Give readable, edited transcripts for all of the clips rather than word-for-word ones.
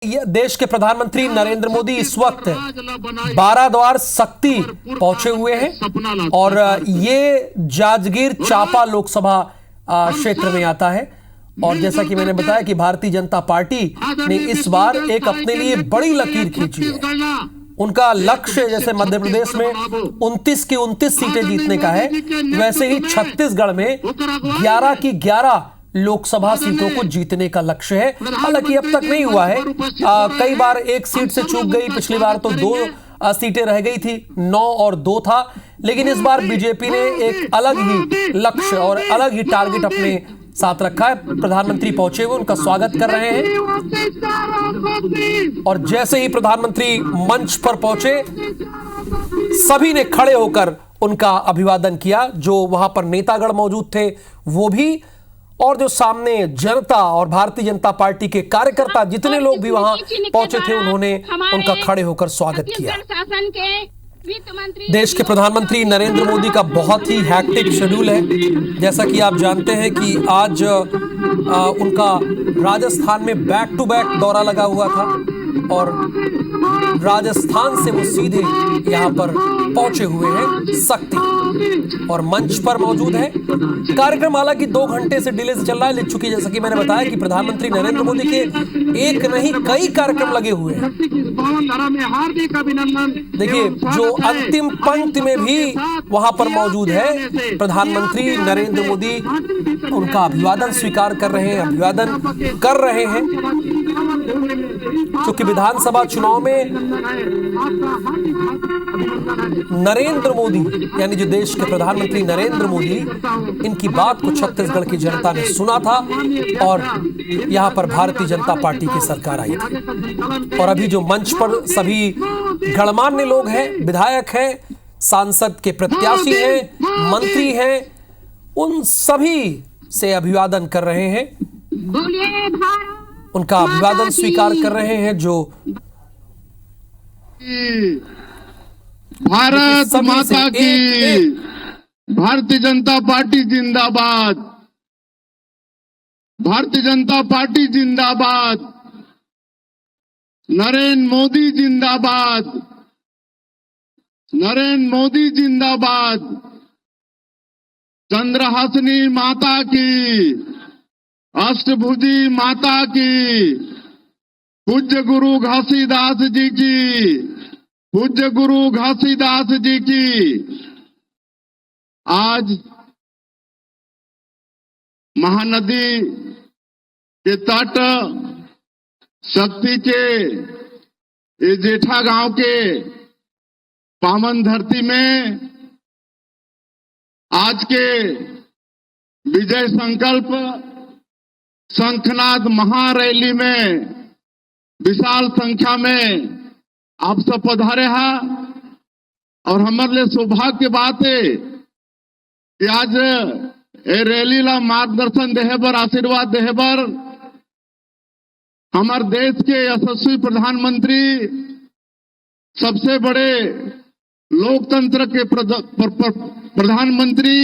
ये देश के प्रधानमंत्री नरेंद्र मोदी इस वक्त बाराद्वार सक्ती पहुंचे हुए हैं और ये जांजगीर चांपा लोकसभा क्षेत्र में आता है। और जैसा कि मैंने बताया कि भारतीय जनता पार्टी ने इस बार एक अपने लिए बड़ी लकीर खींची है। उनका लक्ष्य जैसे मध्य प्रदेश में 29 की 29 सीटें जीतने का है, वैसे ही छत्तीसगढ़ में 11 की 11 लोकसभा सीटों को जीतने का लक्ष्य है। हालांकि अब तक नहीं हुआ है, कई बार एक सीट से चूक गई, पिछली बार तो 2 सीटें रह गई थी, 9 और 2 था। लेकिन इस बार बीजेपी ने एक अलग ही लक्ष्य और अलग ही टारगेट अपने साथ रखा है। प्रधानमंत्री पहुंचे हुए उनका स्वागत कर रहे हैं और जैसे ही प्रधानमंत्री मंच पर पहुंचे सभी ने खड़े होकर उनका अभिवादन किया। जो वहां पर नेतागण मौजूद थे वो भी, और जो सामने जनता और भारतीय जनता पार्टी के कार्यकर्ता जितने लोग भी वहां पहुंचे थे उन्होंने उनका खड़े होकर स्वागत किया। देश के प्रधानमंत्री नरेंद्र मोदी का बहुत ही हैक्टिक शेड्यूल है। जैसा कि आप जानते हैं कि आज उनका राजस्थान में बैक टू बैक दौरा लगा हुआ था और राजस्थान से वो सीधे यहां पर पहुंचे हुए हैं सक्ती और मंच पर मौजूद है। कार्यक्रम हालांकि 2 घंटे से डिले से चल रहा है, चूंकि जैसा कि मैंने बताया कि प्रधानमंत्री नरेंद्र मोदी के एक नहीं कई कार्यक्रम लगे हुए हैं। देखिए, जो अंतिम पंक्ति में भी वहां पर मौजूद है प्रधानमंत्री नरेंद्र मोदी, उनका अभिवादन स्वीकार कर रहे हैं, अभिवादन कर रहे हैं। क्योंकि विधानसभा चुनाव में नरेंद्र मोदी यानी जो देश के प्रधानमंत्री नरेंद्र मोदी, इनकी बात को छत्तीसगढ़ की जनता ने सुना था और यहां पर भारतीय जनता पार्टी की सरकार आई थी। और अभी जो मंच पर सभी गणमान्य लोग हैं, विधायक हैं, सांसद के प्रत्याशी हैं, मंत्री हैं, उन सभी से अभिवादन कर रहे हैं, उनका अभिवादन स्वीकार कर रहे हैं। जो भारत माता की, भारतीय जनता पार्टी जिंदाबाद, भारतीय जनता पार्टी जिंदाबाद, नरेंद्र मोदी जिंदाबाद, नरेंद्र मोदी जिंदाबाद, चंद्रहासिनी माता की, अष्टभुजी माता की, पूज्य गुरु घासीदास जी की, पूज्य गुरु घासीदास जी की। आज महानदी के तट सक्ती के ये जेठा गांव के पावन धरती में आज के विजय संकल्प शंखनाद महारैली में विशाल संख्या में आप सब पधारे हैं और हमारे लिए सौभाग्य की बात है कि आज ए रैली ला मार्गदर्शन देहे बर, आशीर्वाद देहे बर हमारे देश के यशस्वी प्रधानमंत्री, सबसे बड़े लोकतंत्र के प्रधानमंत्री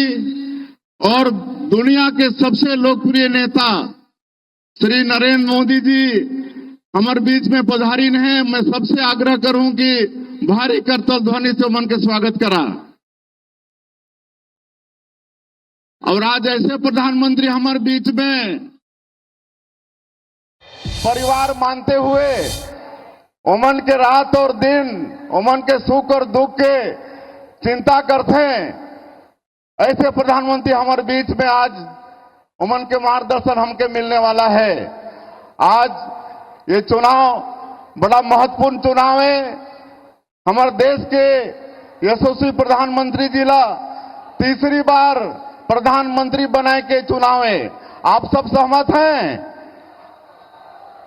और दुनिया के सबसे लोकप्रिय नेता श्री नरेंद्र मोदी जी हमारे बीच में पधारीन हैं। मैं सबसे आग्रह करूं कि भारी करतल ध्वनि से मन के स्वागत करा। और आज ऐसे प्रधानमंत्री हमारे बीच में परिवार मानते हुए उमन के रात और दिन, उमन के सुख और दुख के चिंता करते हैं। ऐसे प्रधानमंत्री हमारे बीच में आज उमन के मार्गदर्शन हमके मिलने वाला है। आज ये चुनाव बड़ा महत्वपूर्ण चुनाव है। हमारे देश के यशस्वी प्रधानमंत्री जी ला तीसरी बार प्रधानमंत्री बनाए के चुनाव है। आप सब सहमत हैं?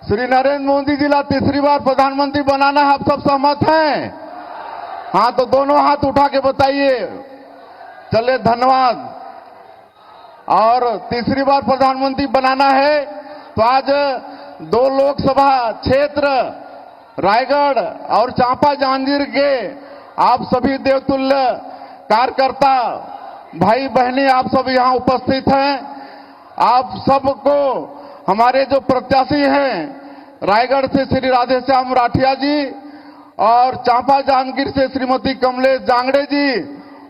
श्री नरेंद्र मोदी जी ला तीसरी बार प्रधानमंत्री बनाना है, आप सब सहमत हैं? हाँ, तो दोनों हाथ उठा के बताइए। चलिए, धन्यवाद। और तीसरी बार प्रधानमंत्री बनाना है तो आज 2 लोकसभा क्षेत्र रायगढ़ और चांपा जांजगीर के आप सभी देवतुल्य कार्यकर्ता, भाई बहनी, आप सब यहां उपस्थित हैं। आप सबको हमारे जो प्रत्याशी हैं रायगढ़ से श्री राधेश्याम राठिया जी और चांपा जांगीर से श्रीमती कमलेश जांगड़े जी,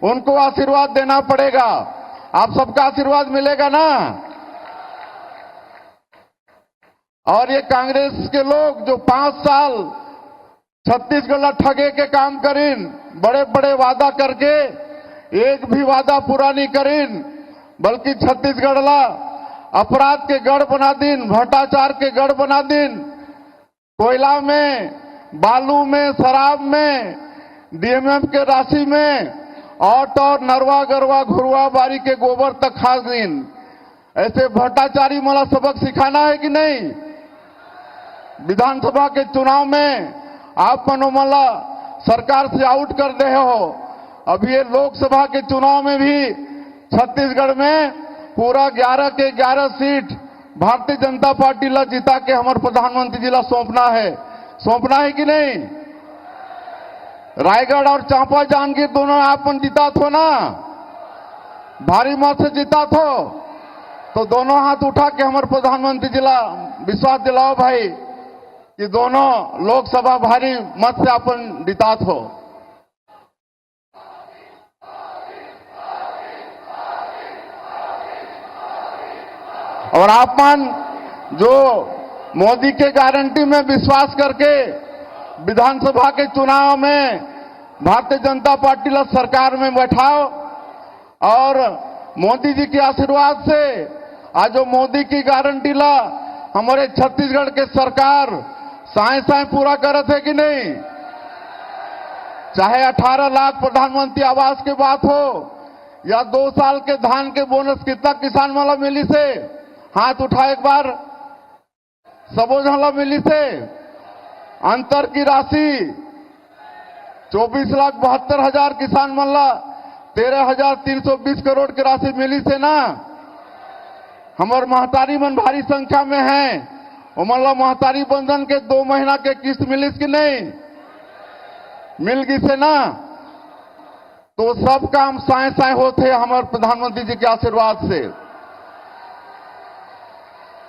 उनको आशीर्वाद देना पड़ेगा। आप सबका आशीर्वाद मिलेगा ना। और ये कांग्रेस के लोग जो 5 साल छत्तीसगढ़ ठगे के काम करीन, बड़े बड़े वादा करके एक भी वादा पूरा नहीं करीन, बल्कि छत्तीसगढ़ ला अपराध के गढ़ बना दिन, भ्रष्टाचार के गढ़ बना दिन, कोयला में, बालू में, शराब में, डीएमएफ के राशि में, और नरवा गरवा घुरवा बारी के गोबर तक खा दिन। ऐसे भ्रष्टाचारी मला सबक सिखाना है कि नहीं? विधानसभा के चुनाव में आप मनोमला सरकार से आउट कर दे हो। अभी ये लोकसभा के चुनाव में भी छत्तीसगढ़ में पूरा 11 के 11 सीट भारतीय जनता पार्टी ला जिता के हमारे प्रधानमंत्री जी ला सौंपना है कि नहीं? रायगढ़ और चांपा जांगीर दोनों आप जीता थो ना, भारी मत से जीता थो, तो दोनों हाथ उठा के हमारे प्रधानमंत्री जी ला विश्वास दिलाओ भाई कि दोनों लोकसभा भारी मत से अपन जीता थो। और आप मन जो मोदी के गारंटी में विश्वास करके विधानसभा के चुनाव में भारतीय जनता पार्टी ला सरकार में बैठाओ, और मोदी जी के आशीर्वाद से आज जो मोदी की गारंटी ला हमारे छत्तीसगढ़ के सरकार साए पूरा करत है कि नहीं? चाहे 18 लाख प्रधानमंत्री आवास की बात हो या 2 साल के धान के बोनस कितना किसान वाला मिली से, हाथ उठा एक बार, सबो झला मिली से। अंतर की राशि 24,72,000 किसान मल्ला 13,320 करोड़ की राशि मिली से ना। हमार महतारी मन भारी संख्या में है, उमला महतारी बंधन के 2 महीना के किस्त मिली कि नहीं? मिल गई से ना। तो सब काम साए होते हमारे प्रधानमंत्री जी के आशीर्वाद से।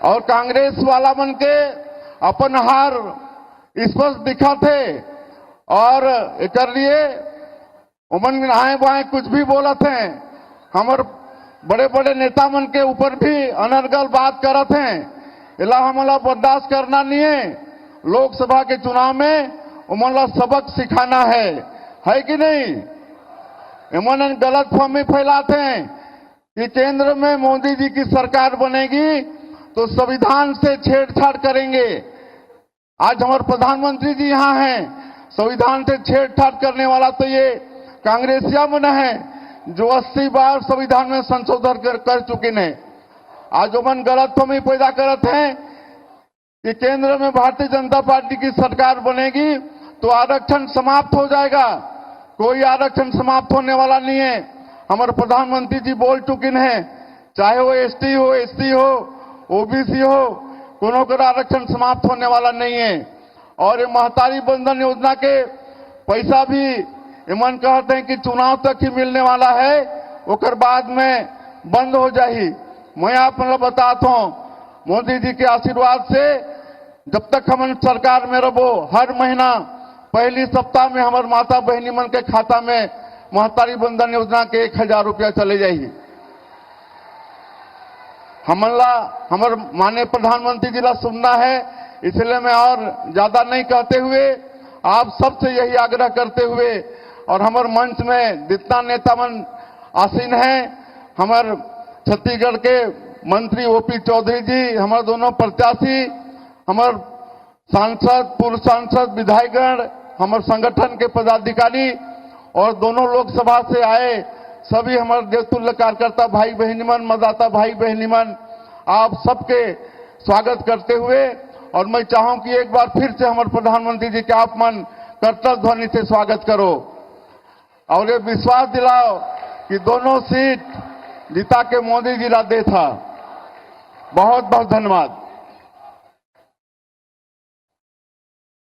और कांग्रेस वाला मन के अपन हार स्पष्ट दिखा थे, और कर लिए उमन आए बाएं कुछ भी बोला थे। हमारे बड़े बड़े नेता मन के ऊपर भी अनर्गल बात करत हैं, इला हमला बर्दाश्त करना नहीं है। लोकसभा के चुनाव में उमला सबक सिखाना है कि नहीं? इमन गलत फहमी फैलाते हैं कि केंद्र में मोदी जी की सरकार बनेगी तो संविधान से छेड़छाड़ करेंगे। आज हमारे प्रधानमंत्री जी यहाँ हैं, संविधान से छेड़छाड़ करने वाला तो ये कांग्रेसिया मन है जो 80 बार संविधान में संशोधन कर चुके हैं। आज मन गलतफहमी पैदा करते हैं कि केंद्र में भारतीय जनता पार्टी की सरकार बनेगी तो आरक्षण समाप्त हो जाएगा। कोई आरक्षण समाप्त होने वाला नहीं है। हमारे प्रधानमंत्री जी बोल चुके हैं, चाहे वो एसटी हो, एससी हो, ओबीसी हो, कोनो का आरक्षण समाप्त होने वाला नहीं है। और ये महतारी बंधन योजना के पैसा भी इमन कहते हैं कि चुनाव तक ही मिलने वाला है, उसके बाद में बंद हो जाए। मैं आप मतलब बताता हूं, मोदी जी के आशीर्वाद से जब तक हम सरकार में रहो, हर महीना पहली सप्ताह में हमारे माता बहनी मन के खाता में महतारी बंधन योजना के 1,000 रुपया चले जाइए। हमारे माननीय प्रधानमंत्री जी ला सुनना है, इसलिए मैं और ज्यादा नहीं कहते हुए आप सबसे यही आग्रह करते हुए, और हमारे मंच में जितना नेता मन आसीन हैं, हमारे छत्तीसगढ़ के मंत्री ओपी चौधरी जी, हमारे दोनों प्रत्याशी, हमारे सांसद, पूर्व सांसद, विधायकगण, हमारे संगठन के पदाधिकारी और दोनों लोकसभा से आए सभी हमारे देवतुल्य कार्यकर्ता भाई बहनी मन, मतदाता भाई बहनी मन, आप सबके स्वागत करते हुए, और मैं चाहूं कि एक बार फिर से हमारे प्रधानमंत्री जी के आप मन कर्तव्य ध्वनि से स्वागत करो और ये विश्वास दिलाओ कि दोनों सीट जिता के मोदी जी ला दे था। बहुत बहुत धन्यवाद।